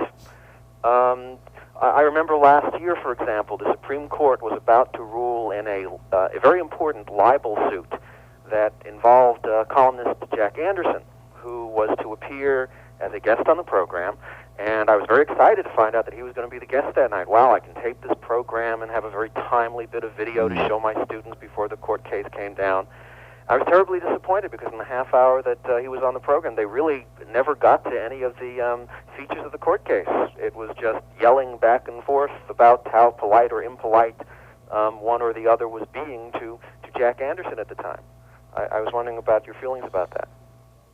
I remember last year, for example, the Supreme Court was about to rule in a very important libel suit that involved columnist Jack Anderson, who was to appear as a guest on the program, and I was very excited to find out that he was going to be the guest that night. Wow, I can tape this program and have a very timely bit of video to show my students before the court case came down. I was terribly disappointed because in the half hour that he was on the program, they really never got to any of the features of the court case. It was just yelling back and forth about how polite or impolite one or the other was being to Jack Anderson at the time. I was wondering about your feelings about that.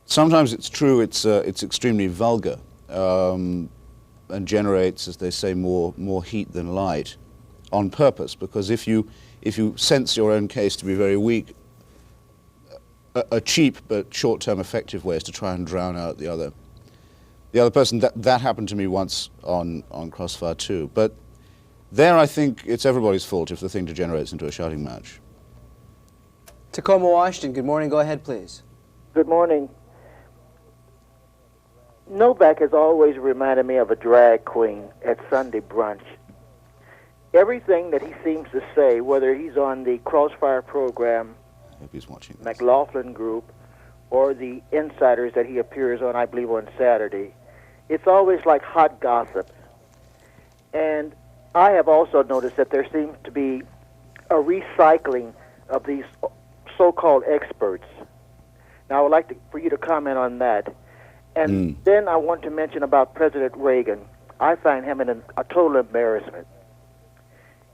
Sometimes it's true, it's extremely vulgar and generates, as they say, more heat than light on purpose, because if you sense your own case to be very weak, a cheap but short-term effective way is to try and drown out the other person. That happened to me once on Crossfire too. But there I think it's everybody's fault if the thing degenerates into a shouting match. Tacoma, Washington, good morning. Go ahead, please. Good morning. Novak has always reminded me of a drag queen at Sunday brunch. Everything that he seems to say, whether he's on the Crossfire program, I hope he's watching this. McLaughlin Group, or the Insiders that he appears on, I believe, on Saturday, it's always like hot gossip. And I have also noticed that there seems to be a recycling of these so-called experts. Now, I would like for you to comment on that. And then I want to mention about President Reagan. I find him a total embarrassment.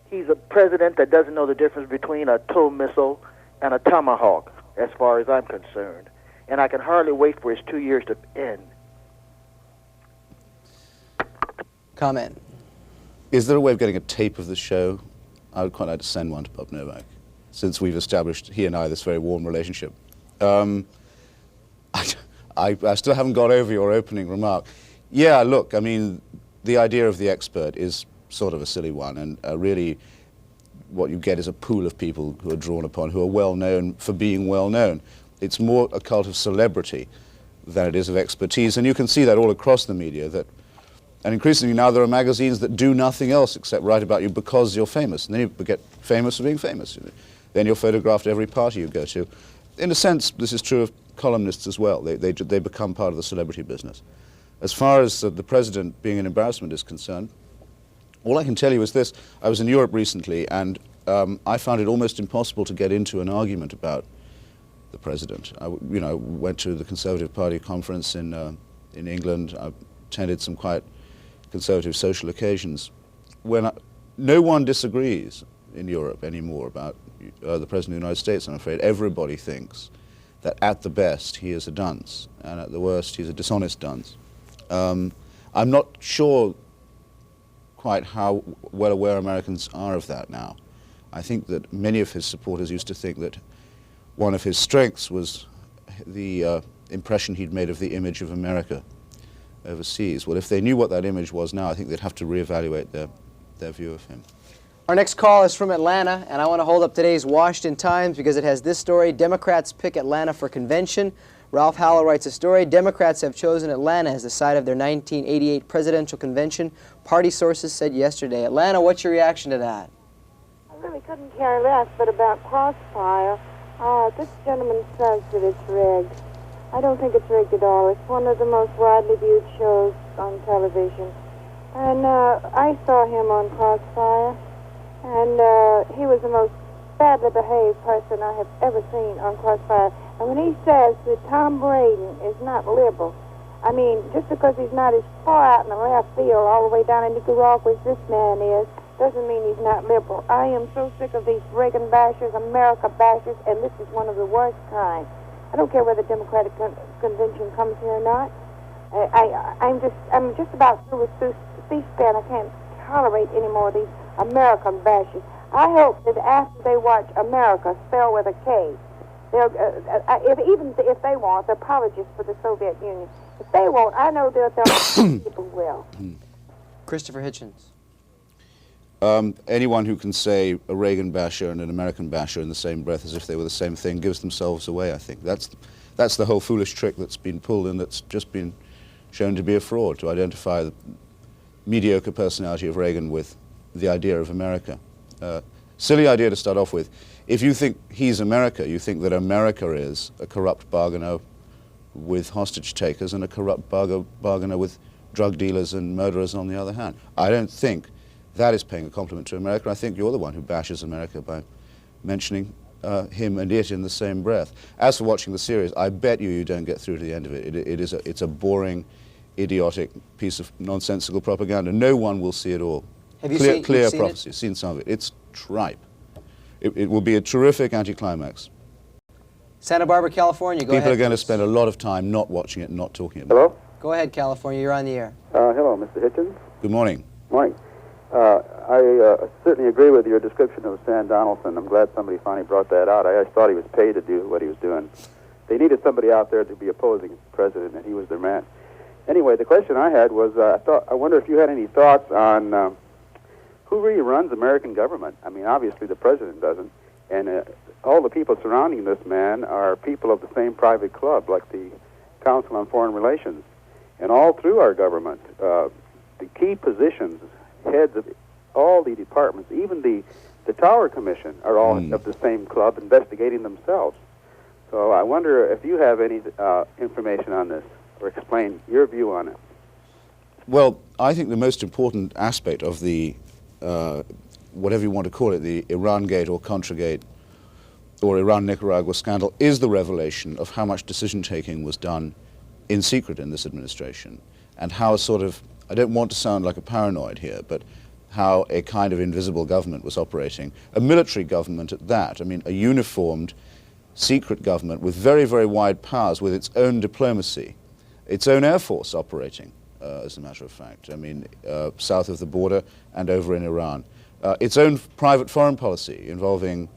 He's a president that doesn't know the difference between a tow missile and a tomahawk, as far as I'm concerned. And I can hardly wait for his 2 years to end. Comment. Is there a way of getting a tape of the show? I would quite like to send one to Bob Novak, since we've established, he and I, this very warm relationship. I still haven't got over your opening remark. Yeah, look, I mean, the idea of the expert is sort of a silly one, and really what you get is a pool of people who are drawn upon, who are well known for being well known. It's more a cult of celebrity than it is of expertise, and you can see that all across the media. And increasingly now there are magazines that do nothing else except write about you because you're famous, and then you get famous for being famous. Then you're photographed at every party you go to. In a sense, this is true of columnists as well. They become part of the celebrity business. As far as the president being an embarrassment is concerned, all I can tell you is this. I was in Europe recently, and I found it almost impossible to get into an argument about the president. I went to the Conservative Party conference in England. I attended some quite conservative social occasions. No one disagrees in Europe anymore about the President of the United States, I'm afraid. Everybody thinks that at the best he is a dunce, and at the worst he's a dishonest dunce. I'm not sure quite how well aware Americans are of that now. I think that many of his supporters used to think that one of his strengths was the impression he'd made of the image of America overseas. Well, if they knew what that image was now, I think they'd have to reevaluate their view of him. Our next call is from Atlanta, and I want to hold up today's Washington Times because it has this story: Democrats pick Atlanta for convention. Ralph Howell writes a story. Democrats have chosen Atlanta as the site of their 1988 presidential convention, party sources said yesterday. Atlanta, what's your reaction to that? I really couldn't care less, but about Crossfire, this gentleman says that it's rigged. I don't think it's rigged at all. It's one of the most widely viewed shows on television. And I saw him on Crossfire, and he was the most badly behaved person I have ever seen on Crossfire. And when he says that Tom Braden is not liberal, I mean, just because he's not as far out in the left field all the way down in Nicaragua as this man is, doesn't mean he's not liberal. I am so sick of these Reagan bashers, America bashers, and this is one of the worst kind. I don't care whether the Democratic Convention comes here or not. I'm just about through with C-SPAN. I can't tolerate any more of these American bashers. I hope that after they watch America spelled with a K, they'll, even if they won't, they're apologists for the Soviet Union. If they won't, I know they'll tell people will. Christopher Hitchens. Anyone who can say a Reagan basher and an American basher in the same breath as if they were the same thing gives themselves away, I think. That's the whole foolish trick that's been pulled and that's just been shown to be a fraud, to identify the mediocre personality of Reagan with the idea of America. Silly idea to start off with. If you think he's America, you think that America is a corrupt bargainer with hostage takers and a corrupt bargainer with drug dealers and murderers on the other hand. I don't think that is paying a compliment to America. I think you're the one who bashes America by mentioning him and it in the same breath. As for watching the series, I bet you don't get through to the end of it. It's a boring, idiotic piece of nonsensical propaganda. No one will see it all. Have you clear seen prophecy. it? Seen some of it. It's tripe. It will be a terrific anticlimax. Santa Barbara, California, go ahead. People are going to spend a lot of time not watching it, not talking about it. Hello? Go ahead, California, you're on the air. Hello, Mr. Hitchens. Good morning. Morning. I certainly agree with your description of Sam Donaldson. I'm glad somebody finally brought that out. I thought he was paid to do what he was doing. They needed somebody out there to be opposing the president, and he was their man. Anyway, the question I had was, I wonder if you had any thoughts on who really runs American government. I mean, obviously the president doesn't, and all the people surrounding this man are people of the same private club, like the Council on Foreign Relations. And all through our government, the key positions, heads of all the departments, even the Tower Commission, are all of the same club investigating themselves. So I wonder if you have any information on this, or explain your view on it. Well, I think the most important aspect of the, whatever you want to call it, the Iran-gate or Contra-gate or Iran-Nicaragua scandal, is the revelation of how much decision-taking was done in secret in this administration, and how sort of, I don't want to sound like a paranoid here, but how a kind of invisible government was operating, a military government at that. I mean, a uniformed, secret government with very, very wide powers, with its own diplomacy, its own air force operating, as a matter of fact. I mean, south of the border and over in Iran. Its own private foreign policy involving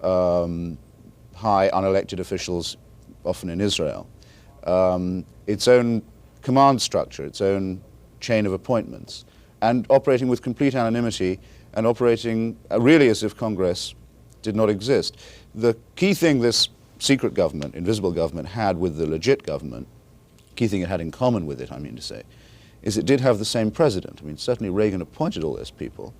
high unelected officials, often in Israel. Its own command structure, its own chain of appointments, and operating with complete anonymity and operating really as if Congress did not exist. The key thing this secret government, invisible government, had with the legit government, key thing it had in common with it, I mean to say, is it did have the same president. I mean, certainly Reagan appointed all those people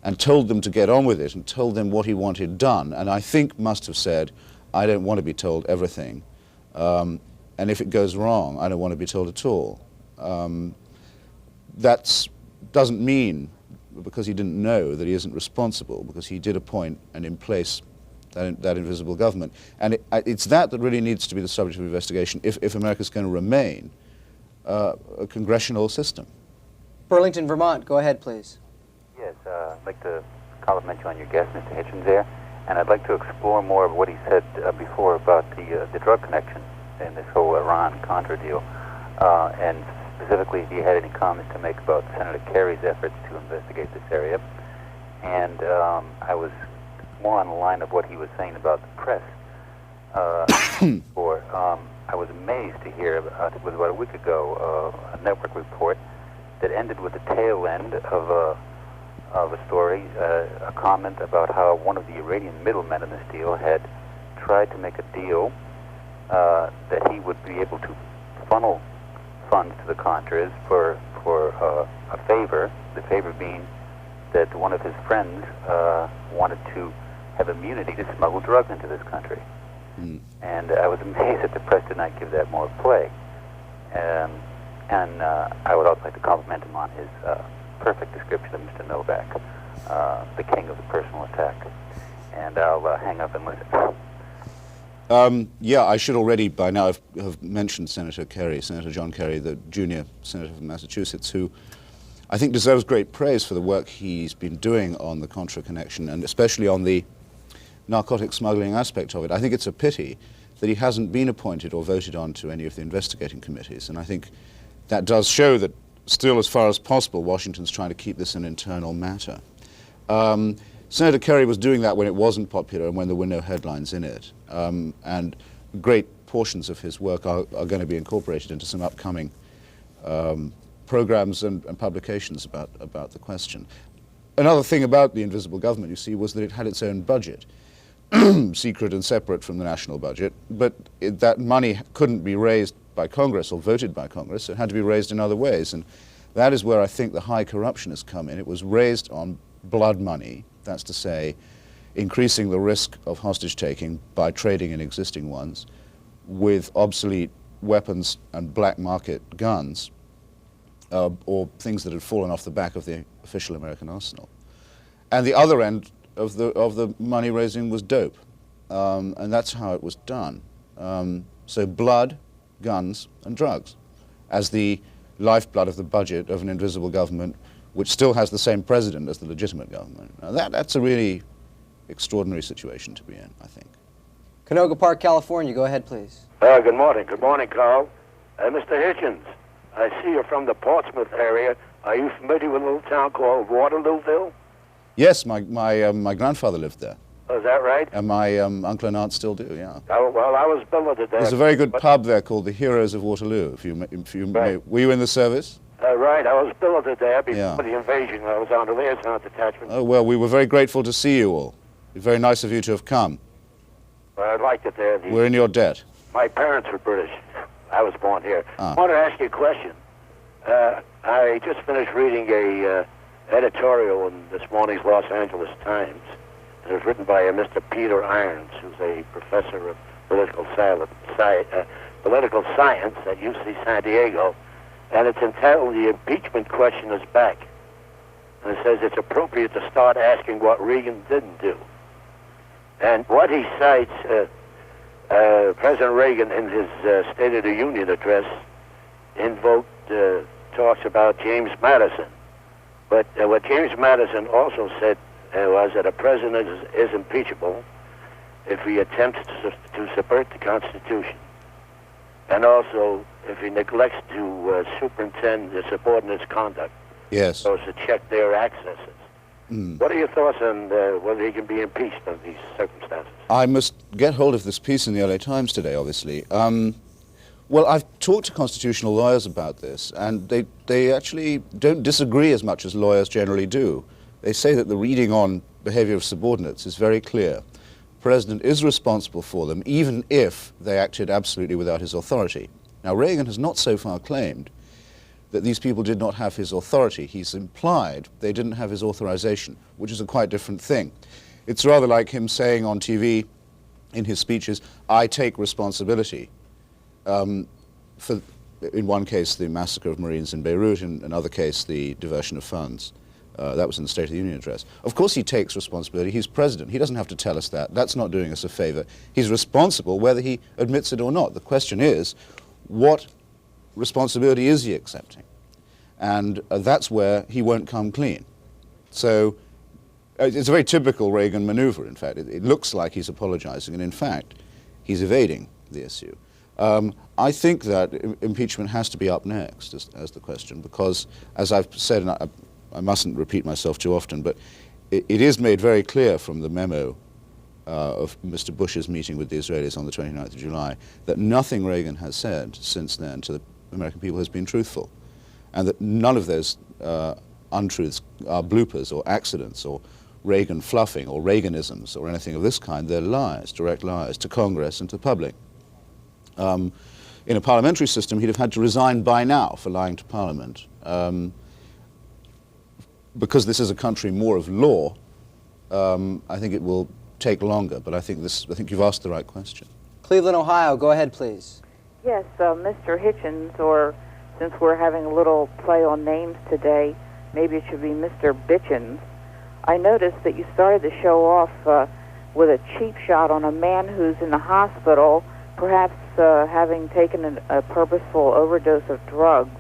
and told them to get on with it and told them what he wanted done, and I think must have said, I don't want to be told everything, and if it goes wrong, I don't want to be told at all. That doesn't mean, because he didn't know, that he isn't responsible, because he did appoint and in place that invisible government. And it's that really needs to be the subject of investigation if America's going to remain a congressional system. Burlington, Vermont, go ahead, please. Yes, I'd like to compliment you on your guest, Mr. Hitchens, there, and I'd like to explore more of what he said before about the drug connection in this whole Iran-Contra deal, and specifically if you had any comments to make about Senator Kerry's efforts to investigate this area. And I was more on the line of what he was saying about the press. I was amazed to hear, it was about a week ago, a network report that ended with the tail end of a story, a comment about how one of the Iranian middlemen in this deal had tried to make a deal that he would be able to funnel funds to the Contras for a favor, the favor being that one of his friends wanted to have immunity to smuggle drugs into this country. And I was amazed that the press did not give that more play. And I would also like to compliment him on his perfect description of Mr. Novak, the king of the personal attack. And I'll hang up and listen. Yeah, I should already by now have mentioned Senator Kerry, Senator John Kerry, the junior senator from Massachusetts, who I think deserves great praise for the work he's been doing on the Contra connection, and especially on the narcotic smuggling aspect of it. I think it's a pity that he hasn't been appointed or voted on to any of the investigating committees, and I think that does show that still, as far as possible, Washington's trying to keep this an internal matter. Senator Kerry was doing that when it wasn't popular and when there were no headlines in it, and great portions of his work are going to be incorporated into some upcoming programs and publications about the question. Another thing about the invisible government, you see, was that it had its own budget, secret and separate from the national budget, but that money couldn't be raised by Congress or voted by Congress. It had to be raised in other ways, and that is where I think the high corruption has come in. It was raised on blood money, that's to say, increasing the risk of hostage-taking by trading in existing ones with obsolete weapons and black market guns, or things that had fallen off the back of the official American arsenal. And the other end of the money raising was dope, and that's how it was done. So blood, guns, and drugs as the lifeblood of the budget of an invisible government, which still has the same president as the legitimate government. Now that's a really extraordinary situation to be in, I think. Canoga Park, California. Go ahead, please. Good morning. Good morning, Carl. Mr. Hitchens, I see you're from the Portsmouth area. Are you familiar with a little town called Waterlooville? Yes, my grandfather lived there. Oh, is that right? And my uncle and aunt still do, yeah. Oh, well, I was billeted there. There's a very good pub there called the Heroes of Waterloo. Were you in the service? Right, I was billeted there before the invasion. I was on the liaison detachment. Oh, well, we were very grateful to see you all. It's very nice of you to have come. Well, I liked it there. We're in your debt. My parents were British. I was born here. I want to ask you a question. I just finished reading a editorial in this morning's Los Angeles Times. It was written by Mr. Peter Irons, who's a professor of political science at UC San Diego. And it's entitled "The Impeachment Question is Back." And it says it's appropriate to start asking what Reagan didn't do. And what he cites, President Reagan in his State of the Union address talks about James Madison. But what James Madison also said was that a president is impeachable if he attempts to subvert the Constitution, and also if he neglects to superintend the subordinates' conduct. Yes. So as to check their accesses. What are your thoughts on whether he can be impeached under these circumstances? I must get hold of this piece in the LA Times today, obviously. Well, I've talked to constitutional lawyers about this, and they actually don't disagree as much as lawyers generally do. They say that the reading on behavior of subordinates is very clear. The president is responsible for them, even if they acted absolutely without his authority. Now, Reagan has not so far claimed that these people did not have his authority. He's implied they didn't have his authorization, which is a quite different thing. It's rather like him saying on TV in his speeches, "I take responsibility." For, in one case, the massacre of Marines in Beirut, in another case, the diversion of funds. That was in the State of the Union address. Of course he takes responsibility. He's president. He doesn't have to tell us that. That's not doing us a favor. He's responsible whether he admits it or not. The question is, what responsibility is he accepting? And that's where he won't come clean. So it's a very typical Reagan maneuver, in fact. It looks like he's apologizing, and in fact, he's evading the issue. I think that impeachment has to be up next as the question, because, as I've said, and I mustn't repeat myself too often, but it is made very clear from the memo of Mr. Bush's meeting with the Israelis on the 29th of July that nothing Reagan has said since then to the American people has been truthful, and that none of those untruths are bloopers or accidents or Reagan fluffing or Reaganisms or anything of this kind. They're lies, direct lies to Congress and to the public. In a parliamentary system, he'd have had to resign by now for lying to Parliament. Because this is a country more of law, I think it will take longer, but I think you've asked the right question. Cleveland, Ohio, go ahead, please. Yes, Mr. Hitchens, or since we're having a little play on names today, maybe it should be Mr. Bitchens. I noticed that you started the show off with a cheap shot on a man who's in the hospital, perhaps having taken a purposeful overdose of drugs.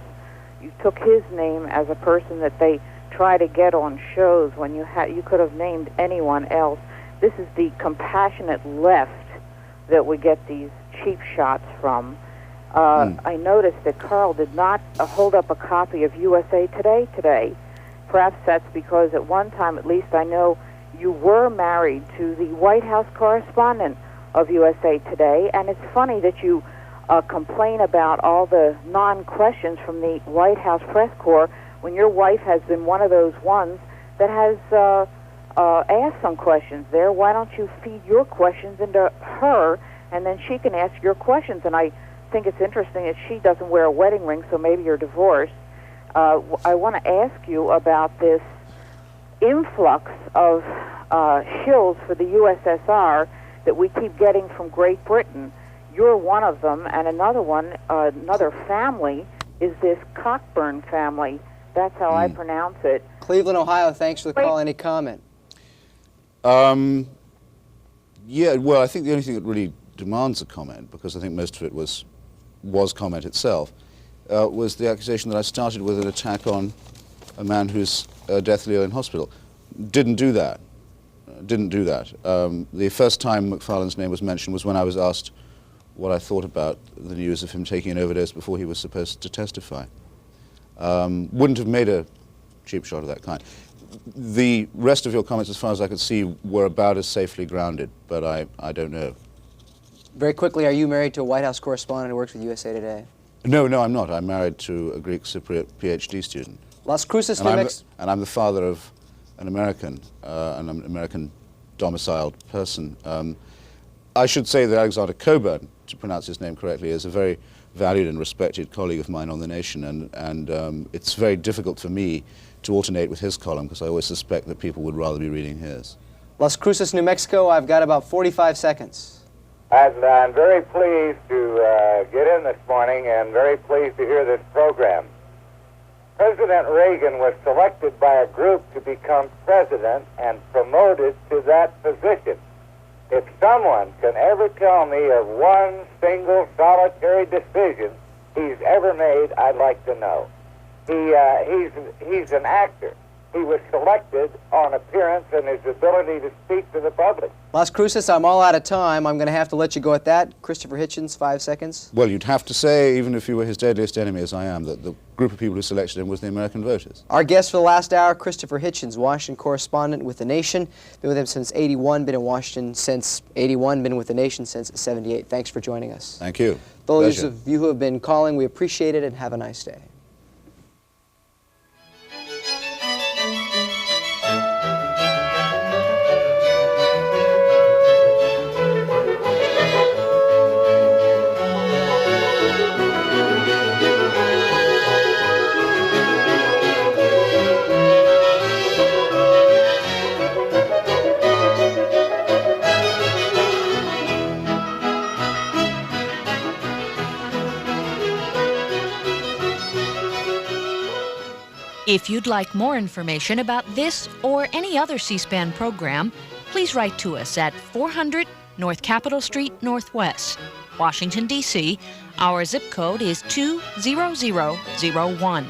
You took his name as a person that they try to get on shows when you could have named anyone else. This is the compassionate left that we get these cheap shots from. I noticed that Carl did not hold up a copy of USA Today today. Perhaps that's because at one time, at least I know, you were married to the White House correspondent of USA Today, and it's funny that you complain about all the non-questions from the White House press corps when your wife has been one of those ones that has asked some questions there. Why don't you feed your questions into her, and then she can ask your questions? And I think it's interesting that she doesn't wear a wedding ring, so maybe you're divorced. I want to ask you about this influx of shills for the USSR that we keep getting from Great Britain. You're one of them, and another one, another family, is this Cockburn family. That's how I pronounce it. Cleveland, Ohio, thanks for the call. Any comment? Yeah, well, I think the only thing that really demands a comment, because I think most of it was comment itself, was the accusation that I started with an attack on a man who's deathly ill in hospital. Didn't do that. The first time McFarlane's name was mentioned was when I was asked what I thought about the news of him taking an overdose before he was supposed to testify. Wouldn't have made a cheap shot of that kind. The rest of your comments, as far as I could see, were about as safely grounded, but I don't know. Very quickly, are you married to a White House correspondent who works with USA Today? No, I'm not. I'm married to a Greek Cypriot PhD student. Las Cruces, New Mexico. And I'm the father of an American, an American domiciled person. I should say that Alexander Coburn, to pronounce his name correctly, is a very valued and respected colleague of mine on The Nation, and it's very difficult for me to alternate with his column because I always suspect that people would rather be reading his. Las Cruces, New Mexico, I've got about 45 seconds. I'm very pleased to get in this morning and very pleased to hear this program. President Reagan was selected by a group to become president and promoted to that position. If someone can ever tell me of one single solitary decision he's ever made, I'd like to know. He's an actor. He was selected on appearance and his ability to speak to the public. Las Cruces, I'm all out of time. I'm going to have to let you go at that. Christopher Hitchens, 5 seconds. Well, you'd have to say, even if you were his deadliest enemy as I am, that the group of people who selected him was the American voters. Our guest for the last hour, Christopher Hitchens, Washington correspondent with The Nation. Been with him since '81, been in Washington since '81, been with The Nation since '78. Thanks for joining us. Thank you. Those of you who have been calling, we appreciate it, and have a nice day. If you'd like more information about this or any other C-SPAN program, please write to us at 400 North Capitol Street Northwest, Washington, D.C. Our zip code is 20001.